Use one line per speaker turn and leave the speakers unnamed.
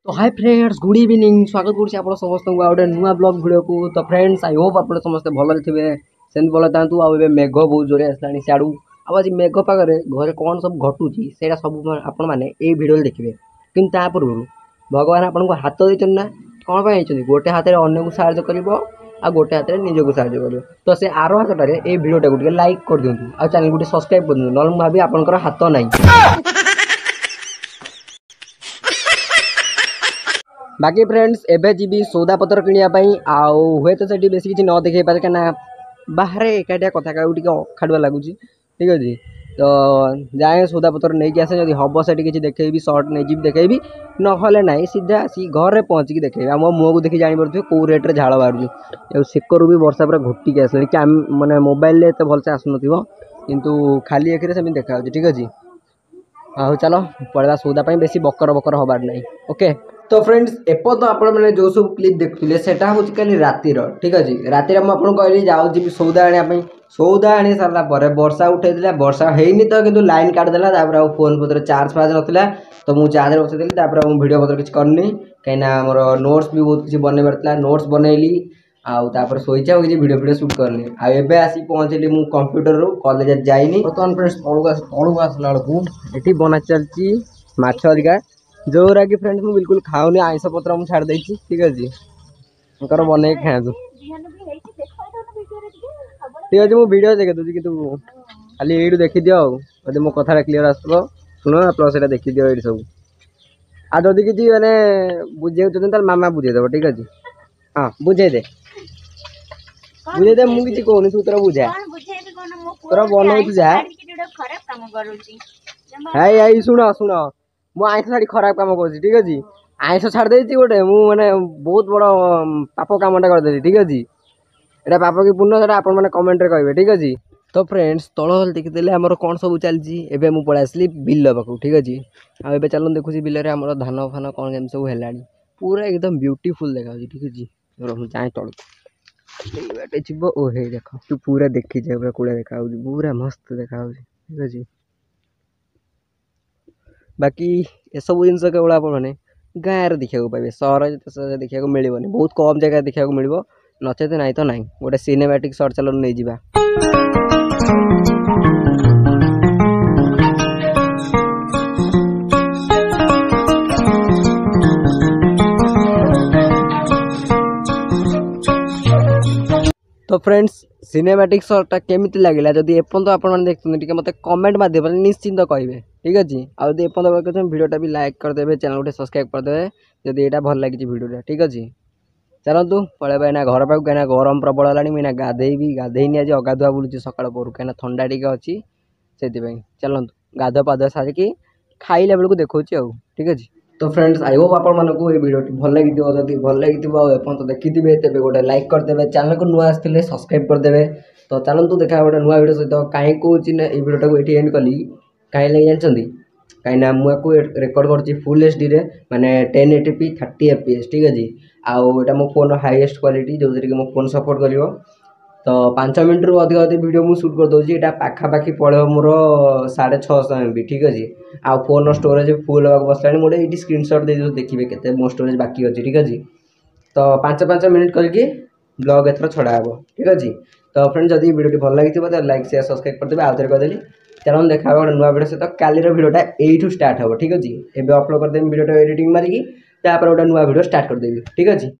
तो hi friends good evening स्वागत करुच्ची आप समस्त गोटे नुआ ब्लॉग भिडियो को। तो फ्रेंड्स आई होप आप समस्त भल थे से भल था। आए मेघ बहुत जोरे आसला सियाड़ू आज मेघ पागे घरे कौन सब घटुची से सब आपण मैंने ये भिडियो देखिए। कि पूर्व भगवान आपको हाथ देते ना कौन पर गोटे हाथ में अन्य को साहय कर गोटे हाथ में निजक साहय कर। तो से आर हाथटारे ये भिडियो को लाइक कर दिंतु आ चैनल को सब्सक्राइब कर दिंतु ना भावी आपंकर हाथ ना। बाकी फ्रेंड्स एबे जीवी सौदा पत्र किणापी आए तो से बेस किसी न देखे पारे क्या बाहर एकाटिया कथा कहूँ अखाड़ुआ लगुच। ठीक अच्छे तो जाए सौदा पत्र नहीं आसे जब हम से किसी देखेबी सर्ट नहीं देखेबी ना सीधा आसी घर में पहुँचिकी देखेबी मो मुँह को देखी जापर कौ रेट्रे झाड़ बाहर सेकर भी वर्षा पूरा घोटिकी आस माने मोबाइल एत भलसे आसन किंतु खाली आखिरे सेमती देखा। ठीक अच्छे हाँ चलो पड़वा सौदा बेसी बकर बकर हबार नहीं। ओके तो फ्रेंड्स एपर्त आप जो सब क्लिप देखुले सेटा हूँ खाली रातिर। ठीक अच्छे रातिर मुझे कहली जाऊँगी सौदा आने सौदा आनी सारा वर्षा उठे वर्षा होनी तो किंतु लाइन काटिदेला फोन पत्र चार्ज फार्ज नाला तो मुझे चार्ज बसईदेली वीडियो पत्र किसी करनी कहीं मोर नोट्स भी बहुत किसी बनइबार नोट्स बनइली आपर शोचा किसी वीडियो वीडियो शूट करनी आए आसी पहुँचली मुझे कंप्यूटर रू कॉलेज जाइनी बर्तमान फ्रेंड्स तलू आसला बेलू ये बना चलती माछ हरिका जोरा कि फ्रेंड्स मुझे बिल्कुल खाऊनी आइंस पत्र मुझे छाड़ देती। ठीक अच्छे उनकर बन खाए ठीक अच्छे मुझे वीडियो देखे दूसरी कि खाली ये देखी दियो मो कथा क्लीयर आसो शुण प्लस ये देखी दियो ये सब आ जदि किसी मैंने बुझे मामा बुझेदेव। ठीक अच्छे हाँ बुझेदे मुझे कहूनी तू तोर बुझा तोर बनऊ जा शुण शुण मु आइंस छाड़ी खराब काम कर। ठीक अच्छे आइंस छाड़ देती गोटे मुझे बहुत बड़ पाप कामटा करदेली। ठीक अच्छे यहाँ पाप कि पुण्य से आप कमेंट कहे। ठीक अच्छे तो फ्रेंड्स तल देखीदे आमर कौन सब चलती एवं मुझे पलि आसली बिल पाक। ठीक अच्छे आगे चलो देखुची बिल में आम धान फान कौन केम सब है पूरा एकदम ब्यूटीफुल देखा। ठीक अच्छे जाए तलू जीव ओ हे देख तू पूरा देखी जाए पूरा कूड़ा देखा पूरा मस्त देखा। ठीक अच्छे बाकी ये सब जिन केवल आप गाँव देखा पाए सहर देखा मिलनी बहुत कम जगह देखा मिल नचेत ना तो ना गोटे सिनेमैटिक सर्ट चलो नहीं जावा। तो फ्रेंड्स सिनेमैटिक सर्टटा केमिति लगिला जदि एपर्यंत आपन देखते मत कमेंट माध्यम निश्चिंत कहे। ठीक अच्छे आदि एपर्यंत वीडियोटा भी लाइक करदे चैनल को सब्सक्राइब करदे जदि यहाँ भल लगी वीडियोटा। ठीक अच्छे चलतु पलैबा ना घर पाक कहीं गरम प्रबल है गाधेबी गाधेनी आज अगाधुआ बुलूँ सका पर कहीं थंडा टी अच्छी से चलतु गाधुआ पाधुआ सारिकी खाइला बेलू देखा। ठीक अच्छे तो फ्रेंड्स आई होप आप वीडियो भल लगी जब भल लगी एपर्यंत देखिथे तेज गोटे लाइक करदे चैनल को नुआ आसते सब्सक्राइब करदे। तो चलतु देखा गोटे नुआ वीडियो सहित कहीं कौन ना वीडियोटा को ये एंड कली कहीं लगे जानते कहीं मुझे रेकर्ड कर फुल एच डी माने 1080p 30fps। ठीक अच्छे आउटा मो फोन हाईएस्ट क्वालिटी जो कि मो फोन सपोर्ट कर तो 5 मिनट रू अधिक अधिक वीडियो मुझे शूट करदे यहाँ पाखापाखि पड़े मोर 650 MB। ठीक अच्छे आ फोन स्टोरेज फुल होगा बसला मोटे ये स्क्रीनशॉट दे देखिए के मो स्टोरेज बाकी अच्छे। ठीक अच्छे तो 5-5 मिनट करके ब्लॉग एथर छड़ा हे। ठीक अच्छे तो फ्रेंड जब वीडियो भल लगी तो लाइक शेयर सब्सक्राइब करदे आउे करदेली चलो देखा गोटे नुआ वीडियो सहित काली वीडियोटा यू स्टार्ट हे। ठीक अच्छे एवं अपलोड करदेवी वीडियो एडिटिंग मारिकी गोटे नुआ वीडियो स्टार्ट करदेवी। ठीक अच्छे।